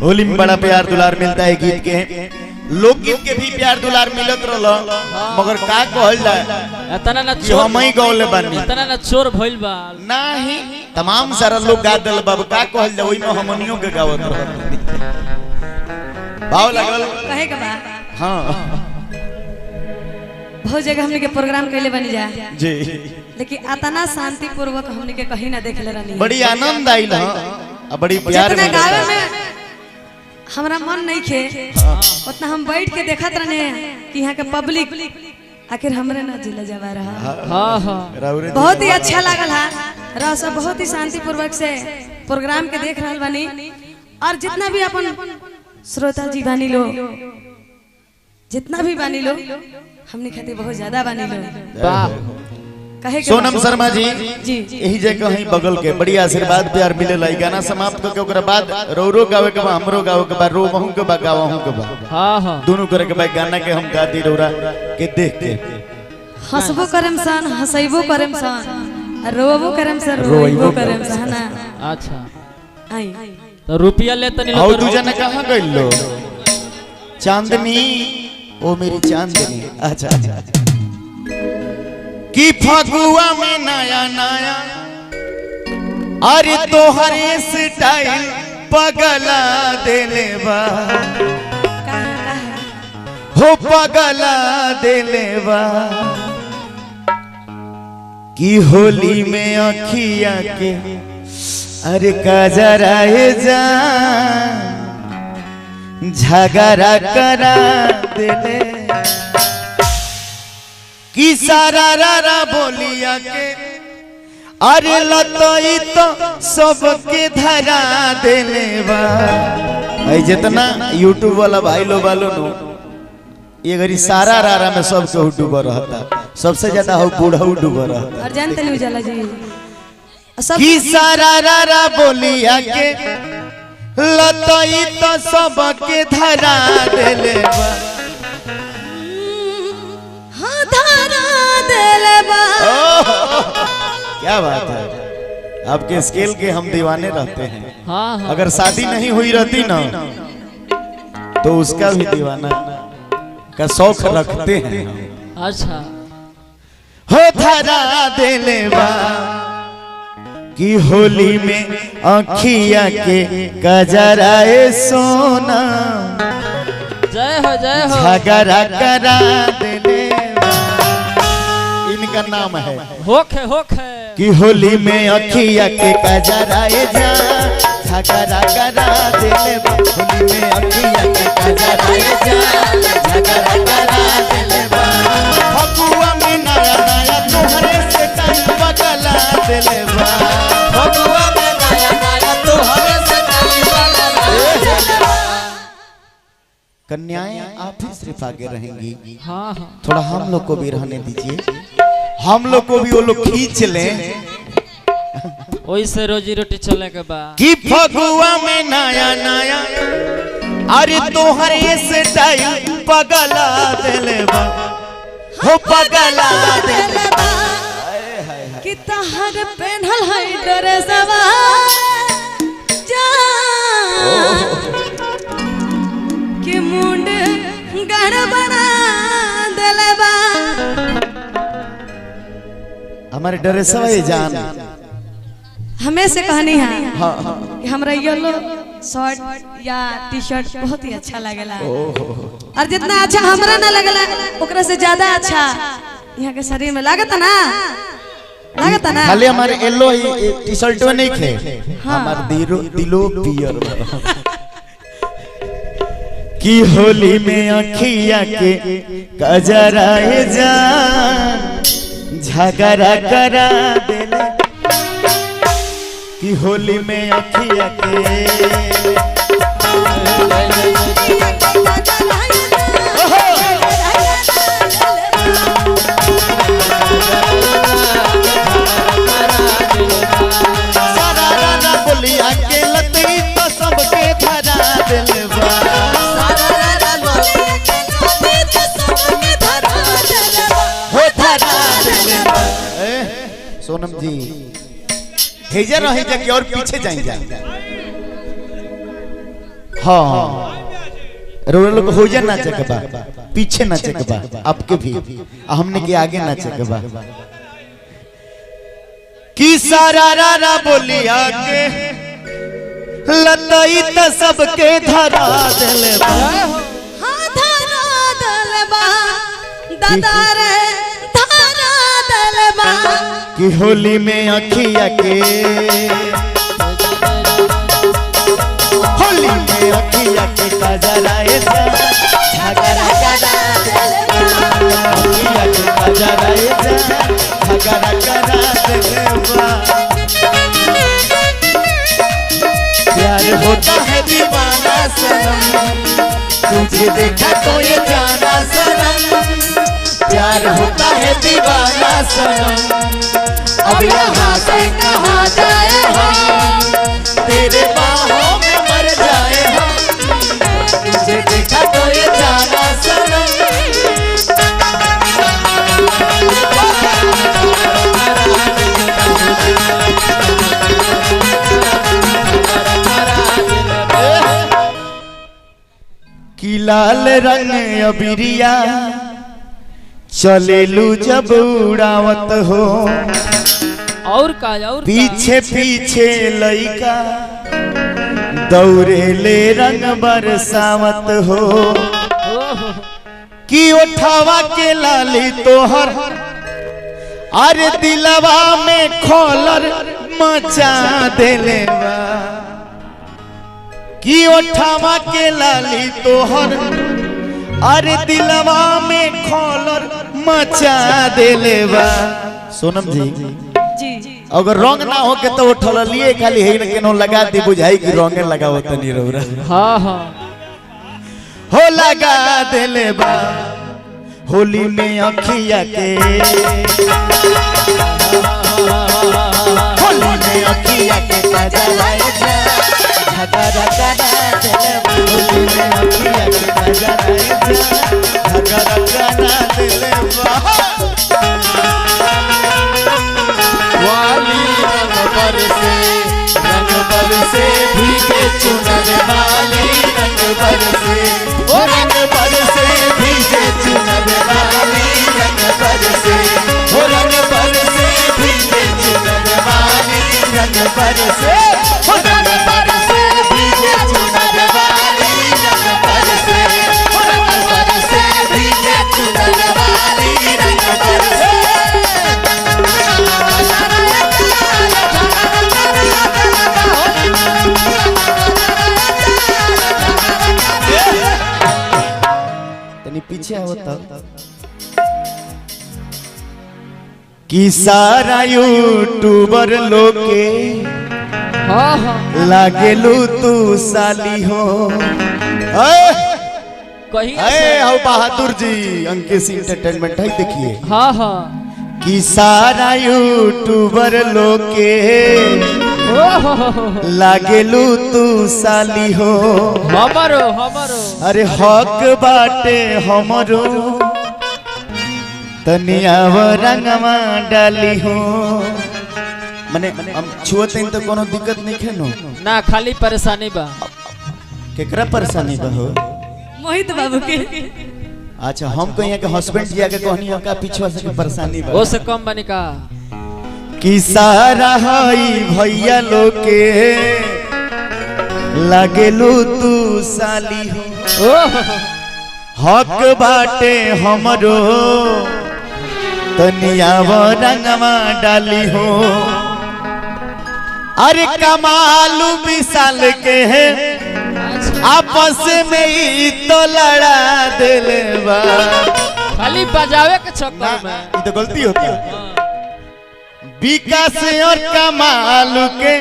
होली में बड़ा प्यार दुलार मिलता है गीत के, लोकगीत के भी प्यार दुलार मिलत रहलो, मगर का कहल जाए इतना ना चोर हम ही गौले बानी, इतना ना चोर भइल बा नहीं तमाम सारा लोग गा दिल बाबू का कहल जाए ओइ में हमनियो के गावत रहल भाव लगल कहे के बा। हां बहुत जगह हमने के प्रोग्राम कैले बनी जा जी, लेकिन अतना शांति पूर्वक हमने के कहीं ना देखले रहनी, बड़ी आनंद आइल हां, बड़ी प्यार जितना मिलल गावे में हमरा मन नहीं खे उतना हम बैठ के देखत रहने कि यहाँ के पब्लिक आखिर हमरे ना जिला जावा रहा। हां हां बहुत ही अच्छा लागल है, रह सब बहुत ही शांति पूर्वक से प्रोग्राम के देख रहल बानी, और जितना भी अपन श्रोता जी बानी लो, जितना भी बानी लो हमने खातिर बहुत ज्यादा बानी लो। वाह कहे के सोनम शर्मा जी जी यही जगह कहीं बगल के बड़ी आशीर्वाद प्यार मिलेला। गाना समाप्त करके ओकरा बाद रो गावे के बा, हमरो गावे के बा, रो महू के बा, गावहू के बा, हां हां दोनों करे के बा। गाना के हम गाती रौरा के देख के हंसबो करम सन, हंसैबो करम सन, रोबो करम सन, रोइबो करम सन ना। अच्छा आई तो रुपया ले तनी और दू जने कहां गइल लो? चांदनी ओ मेरी चांदनी, अच्छा अच्छा कि फगुआ में नया नया अरे तोहरे स्टाइल पगला देले बा, हो पगला देले बा कि होली में अखिया के अरे काजराए जा झगड़ा करा देले कि सारा रारा बोलिया के अरे लतई तो सबके धरा देले बा। भाई जितना यूट्यूब वाला भाई लो वालों नो ये गरी सारा रारा में सब के डूबा रहता, सबसे ज्यादा हो बूढ़ा डूबा रहता। और जानते नहीं उजाला जी कि सारा रारा बोलिया के लतई तो सबके धरा देले बा, हाँ धरा देले बा। क्या बात है, आपके स्केल के हम दीवाने रहते हैं। हां हां अगर शादी नहीं हुई रहती ना तो उसका भी दीवाना का शौक रखते हैं। अच्छा हो धरा देले बा कि होली में आँखिया के कजराए सोना जय हो झगड़ा करा देले बा। इनका नाम है होखे कि होली में अखिया के कजराए जा झगड़ा करा देले बा, होली में अखिया के कजराए जा झगड़ा करा देले बा। फगुआ में नया नया तोहरे से टाइम पगला देले बा, फगुआ में नया नया तोहरे से टाइम पगला देले बा। कन्याएं आप ही सिर्फ आगे रहेंगी, हां हां थोड़ा हम लोग को भी रहने दीजिए, हम लोग को भी वो लोग खींच लें ओई से रोजी रोटी चले के बा। कि फगुआ में नया नया अरे तोहरे से टाइम पगला देले बा, हो पगला देले बा कि तहर पेन्हल है ड्रेसवा जा कि मुंड गड़बड़ा देले बा। हमारे ड्रेसवा ये जान हमें से कहनी है हाँ कि हमरा येलो शर्ट या टी शर्ट बहुत ही अच्छा लगेला, और जितना अच्छा हमरा ना लगेला ओकरा से ज्यादा अच्छा यहाँ के शरीर में लागत ना, लागत ना। खाली हमारे येलो टी शर्ट में नहीं खे, हमारे दिलो पियर कि होली में अखिया के कजराए जा झगड़ा करा देले कि होली में अखिया के सारा राना बोलिया के लतई तो सबके धरा देले बा, हो धरा देले बा। सोनम जी भेजा रही जा कि और पीछे जाई जा हाँ रोड लोग हो जा नाचे के बा, पीछे नाचे के बा, आपके भी हमने के आगे नाचे के बा। कि सारा रा बोलिया के लतई त सबके धरा देले बा, हाँ धरा देले बा, दादा रे धरा देले बा। कि होली में अखिया के, होली में अखिया के कजराए जा, झगड़ा करा देले बा, अखिया के कजराए जा, झगड़ा करा देले बा। प्यार होता है दीवाना सनम, तुझे देखा तो ये जाना सनम, प्यार होता है दीवाना सनम। अब यहाँ से कहाँ जाए हम, तेरे बाहों में मर जाए हम, तुझे देखा तो ये जाना सनम। कि लाल रंग अबिरिया चलेलू जब उड़ावत हो, और का और पीछे पीछे लइका दौड़े ले रंग बरसावत हो। कि उठावा के लाली तोहर, अरे दिलवा में खोलर मचा देले बा। कि उठावा के लाली तोहर, अरे दिलवा में खोलर मचा देले बा। सोनम जी अगर रंग ना हो के तो उठल लिए खाली है केनो लगा दी, बुझाई कि रंगे लगावत नहीं रौरा। हाँ हाँ हो लगा देले बा होली में अखिया के, होली में अखिया के कजराए जा, झगड़ा करा देले बा, होली में अखिया के कजराए जा, झगड़ा करा देले बा। वाली रंग बरसे भीगे चुनर वाली, रंग बरसे ओ रंग बरसे भीगे चुनर वाली, रंग बरसे ओ रंग बरसे भीगे चुनर वाली, रंग बरसे ओ रंग बरसे भीगे चुनर वाली, रंग बरसे ओ रंग बरसे भीगे चुनर वाली, रंग बरसे। पीछे होता कि सारा यूट्यूबर लोग के हाँ हाँ लागेलू तू साली हो। कहीं हो बहादुर जी अंकित एंटरटेनमेंट है, देखिए हाँ हाँ कि सारा यूट्यूबर लोग के लागेलू तू साली हो। हमारो हमारो अरे हक बाटे हमरो, तनिया रंगवा डाली हो। मने हम छुअते तो कोनो दिक्कत नहीं है नो ना, खाली परेशानी बा। केकरा परेशानी बा हो? मोहित बाबू के। अच्छा हम कहिया के हस्बैंड जी के कहनी का पीछवा से परेशानी बा, वो से कम बनी का कि सारा हई भैया लोग के लागेलू तू साली हो। हक बाटे हमरो, तनिया रंगवा डाली हो। अरे कमालू विशाल के है आपस में ही तो लड़ा देले बा, खाली बजावे के चक्कर में। ये तो गलती होती है। विकास और कमाल के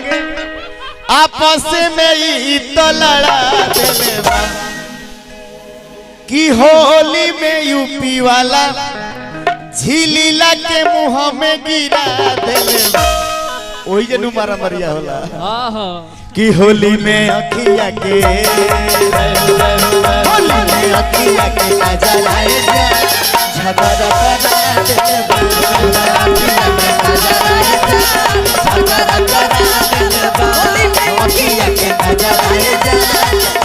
आपस में ही तो लड़ा देले बा, कि होली में यूपी वाला झीलीला के मुंह में गिरा देले बा। ओही जनु मारा मरिया होला। हाँ हाँ कि होली में अखिया के, होली में अखिया के कजराए जा, झगड़ा करा देले बा, अखिया के कजराए जा, झगड़ा करा देले बा, अखिया के कजराए जा।